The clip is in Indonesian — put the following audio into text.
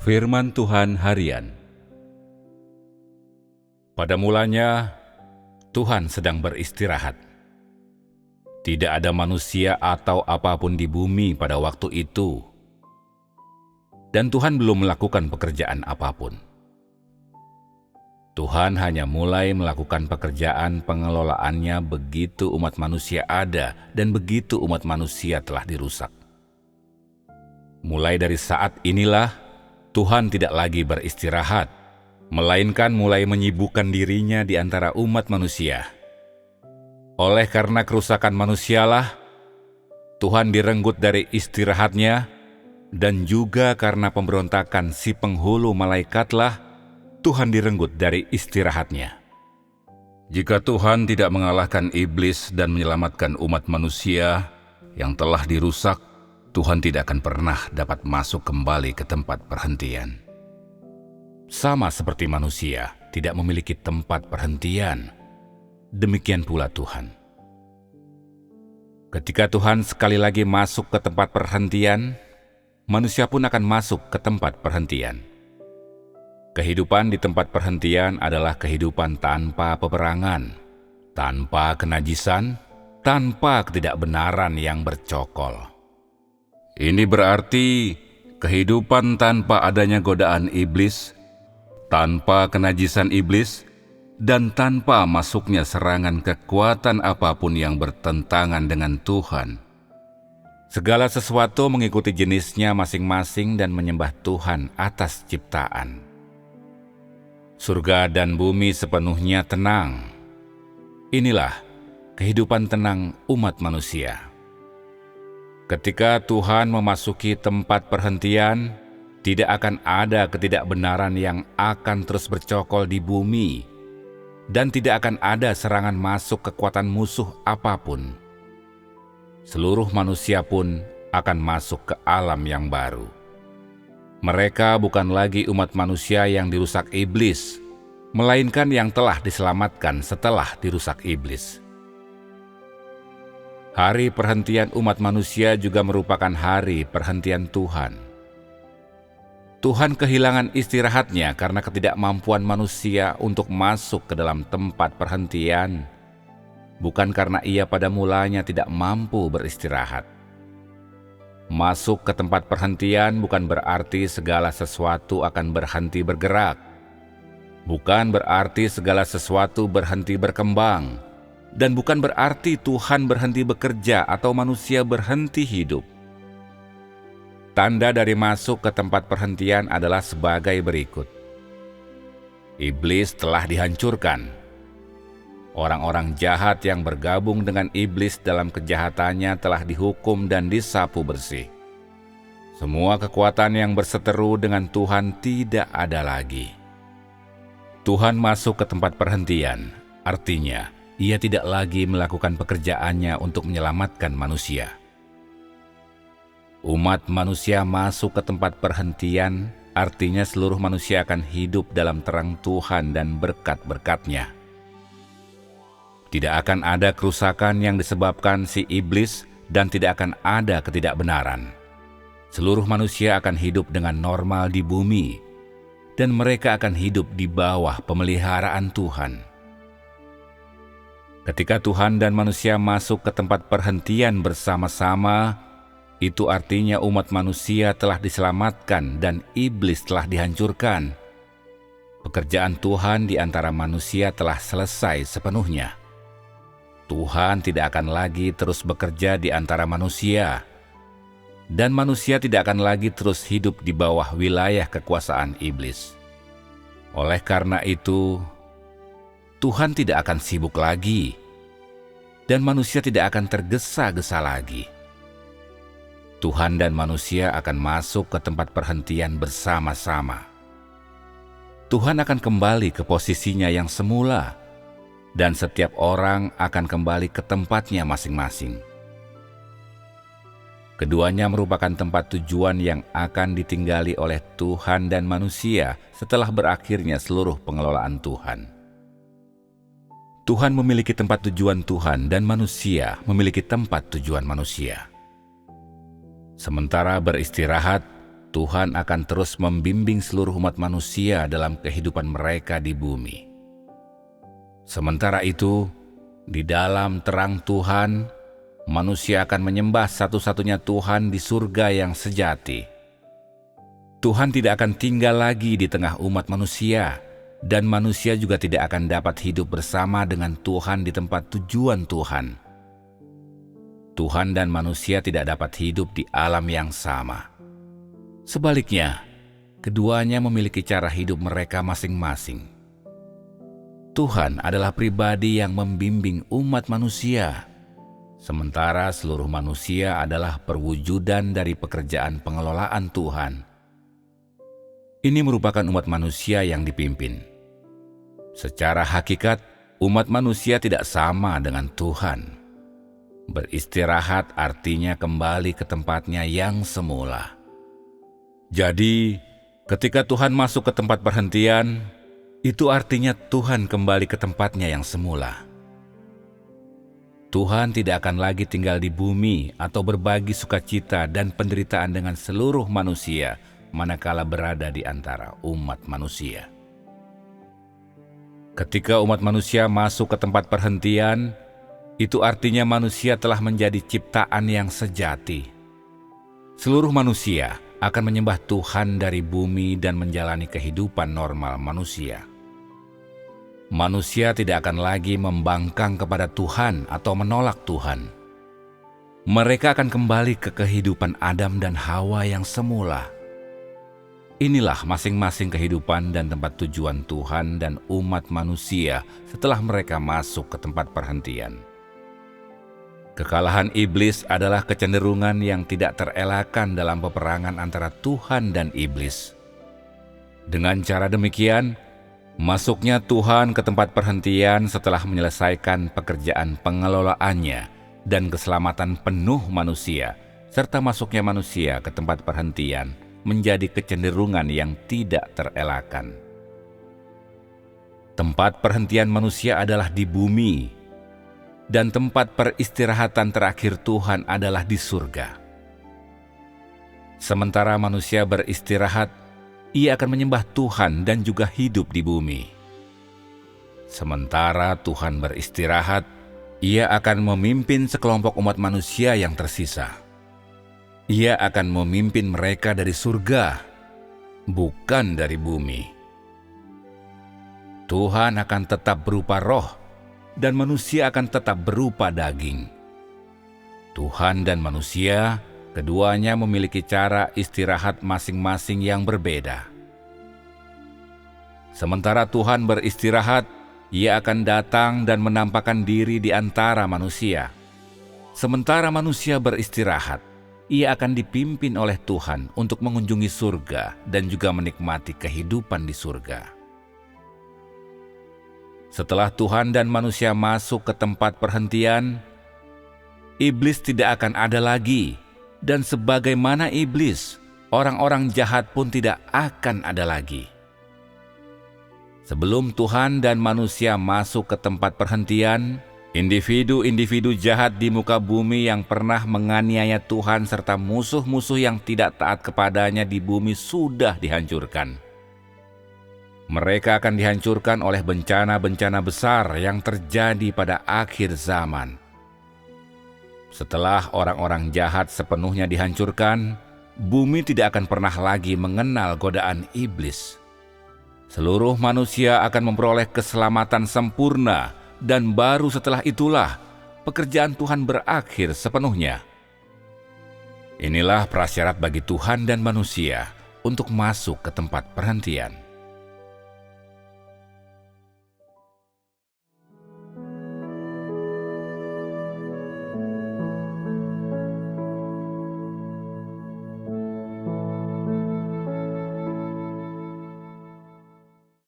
Firman Tuhan Harian. Pada mulanya, Tuhan sedang beristirahat. Tidak ada manusia atau apapun di bumi pada waktu itu. Dan Tuhan belum melakukan pekerjaan apapun. Tuhan hanya mulai melakukan pekerjaan pengelolaannya begitu umat manusia ada dan begitu umat manusia telah dirusak. Mulai dari saat inilah, Tuhan tidak lagi beristirahat, melainkan mulai menyibukkan dirinya di antara umat manusia. Oleh karena kerusakan manusialah, Tuhan direnggut dari istirahatnya, dan juga karena pemberontakan si penghulu malaikatlah, Tuhan direnggut dari istirahatnya. Jika Tuhan tidak mengalahkan iblis dan menyelamatkan umat manusia yang telah dirusak, Tuhan tidak akan pernah dapat masuk kembali ke tempat perhentian. Sama seperti manusia tidak memiliki tempat perhentian, demikian pula Tuhan. Ketika Tuhan sekali lagi masuk ke tempat perhentian, manusia pun akan masuk ke tempat perhentian. Kehidupan di tempat perhentian adalah kehidupan tanpa peperangan, tanpa kenajisan, tanpa ketidakbenaran yang bercokol. Ini berarti kehidupan tanpa adanya godaan iblis, tanpa kenajisan iblis, dan tanpa masuknya serangan kekuatan apapun yang bertentangan dengan Tuhan. Segala sesuatu mengikuti jenisnya masing-masing dan menyembah Tuhan atas ciptaan. Surga dan bumi sepenuhnya tenang. Inilah kehidupan tenang umat manusia. Ketika Tuhan memasuki tempat perhentian, tidak akan ada ketidakbenaran yang akan terus bercokol di bumi, dan tidak akan ada serangan masuk kekuatan musuh apapun. Seluruh manusia pun akan masuk ke alam yang baru. Mereka bukan lagi umat manusia yang dirusak iblis, melainkan yang telah diselamatkan setelah dirusak iblis. Hari perhentian umat manusia juga merupakan hari perhentian Tuhan. Tuhan kehilangan istirahatnya karena ketidakmampuan manusia untuk masuk ke dalam tempat perhentian, bukan karena ia pada mulanya tidak mampu beristirahat. Masuk ke tempat perhentian bukan berarti segala sesuatu akan berhenti bergerak, bukan berarti segala sesuatu berhenti berkembang, dan bukan berarti Tuhan berhenti bekerja atau manusia berhenti hidup. Tanda dari masuk ke tempat perhentian adalah sebagai berikut. Iblis telah dihancurkan. Orang-orang jahat yang bergabung dengan iblis dalam kejahatannya telah dihukum dan disapu bersih. Semua kekuatan yang berseteru dengan Tuhan tidak ada lagi. Tuhan masuk ke tempat perhentian, artinya ia tidak lagi melakukan pekerjaannya untuk menyelamatkan manusia. Umat manusia masuk ke tempat perhentian, artinya seluruh manusia akan hidup dalam terang Tuhan dan berkat-berkat-Nya. Tidak akan ada kerusakan yang disebabkan si iblis dan tidak akan ada ketidakbenaran. Seluruh manusia akan hidup dengan normal di bumi, dan mereka akan hidup di bawah pemeliharaan Tuhan. Ketika Tuhan dan manusia masuk ke tempat perhentian bersama-sama, itu artinya umat manusia telah diselamatkan dan iblis telah dihancurkan. Pekerjaan Tuhan di antara manusia telah selesai sepenuhnya. Tuhan tidak akan lagi terus bekerja di antara manusia, dan manusia tidak akan lagi terus hidup di bawah wilayah kekuasaan iblis. Oleh karena itu, Tuhan tidak akan sibuk lagi, dan manusia tidak akan tergesa-gesa lagi. Tuhan dan manusia akan masuk ke tempat perhentian bersama-sama. Tuhan akan kembali ke posisinya yang semula, dan setiap orang akan kembali ke tempatnya masing-masing. Keduanya merupakan tempat tujuan yang akan ditinggali oleh Tuhan dan manusia setelah berakhirnya seluruh pengelolaan Tuhan. Tuhan memiliki tempat tujuan Tuhan dan manusia memiliki tempat tujuan manusia. Sementara beristirahat, Tuhan akan terus membimbing seluruh umat manusia dalam kehidupan mereka di bumi. Sementara itu, di dalam terang Tuhan, manusia akan menyembah satu-satunya Tuhan di surga yang sejati. Tuhan tidak akan tinggal lagi di tengah umat manusia, dan manusia juga tidak akan dapat hidup bersama dengan Tuhan di tempat tujuan Tuhan. Tuhan dan manusia tidak dapat hidup di alam yang sama. Sebaliknya, keduanya memiliki cara hidup mereka masing-masing. Tuhan adalah pribadi yang membimbing umat manusia, sementara seluruh manusia adalah perwujudan dari pekerjaan pengelolaan Tuhan. Ini merupakan umat manusia yang dipimpin. Secara hakikat, umat manusia tidak sama dengan Tuhan. Beristirahat artinya kembali ke tempatnya yang semula. Jadi, ketika Tuhan masuk ke tempat perhentian, itu artinya Tuhan kembali ke tempatnya yang semula. Tuhan tidak akan lagi tinggal di bumi atau berbagi sukacita dan penderitaan dengan seluruh manusia manakala berada di antara umat manusia. Ketika umat manusia masuk ke tempat perhentian, itu artinya manusia telah menjadi ciptaan yang sejati. Seluruh manusia akan menyembah Tuhan dari bumi dan menjalani kehidupan normal manusia. Manusia tidak akan lagi membangkang kepada Tuhan atau menolak Tuhan. Mereka akan kembali ke kehidupan Adam dan Hawa yang semula. Inilah masing-masing kehidupan dan tempat tujuan Tuhan dan umat manusia setelah mereka masuk ke tempat perhentian. Kekalahan iblis adalah kecenderungan yang tidak terelakkan dalam peperangan antara Tuhan dan iblis. Dengan cara demikian, masuknya Tuhan ke tempat perhentian setelah menyelesaikan pekerjaan pengelolaannya dan keselamatan penuh manusia, serta masuknya manusia ke tempat perhentian menjadi kecenderungan yang tidak terelakkan. Tempat perhentian manusia adalah di bumi, dan tempat peristirahatan terakhir Tuhan adalah di surga. Sementara manusia beristirahat, ia akan menyembah Tuhan dan juga hidup di bumi. Sementara Tuhan beristirahat, ia akan memimpin sekelompok umat manusia yang tersisa. Ia akan memimpin mereka dari surga, bukan dari bumi. Tuhan akan tetap berupa roh, dan manusia akan tetap berupa daging. Tuhan dan manusia, keduanya memiliki cara istirahat masing-masing yang berbeda. Sementara Tuhan beristirahat, Ia akan datang dan menampakkan diri di antara manusia. Sementara manusia beristirahat, ia akan dipimpin oleh Tuhan untuk mengunjungi surga dan juga menikmati kehidupan di surga. Setelah Tuhan dan manusia masuk ke tempat perhentian, iblis tidak akan ada lagi, dan sebagaimana iblis, orang-orang jahat pun tidak akan ada lagi. Sebelum Tuhan dan manusia masuk ke tempat perhentian, individu-individu jahat di muka bumi yang pernah menganiaya Tuhan serta musuh-musuh yang tidak taat kepadanya di bumi sudah dihancurkan. Mereka akan dihancurkan oleh bencana-bencana besar yang terjadi pada akhir zaman. Setelah orang-orang jahat sepenuhnya dihancurkan, bumi tidak akan pernah lagi mengenal godaan iblis. Seluruh manusia akan memperoleh keselamatan sempurna, dan baru setelah itulah pekerjaan Tuhan berakhir sepenuhnya. Inilah prasyarat bagi Tuhan dan manusia untuk masuk ke tempat perhentian.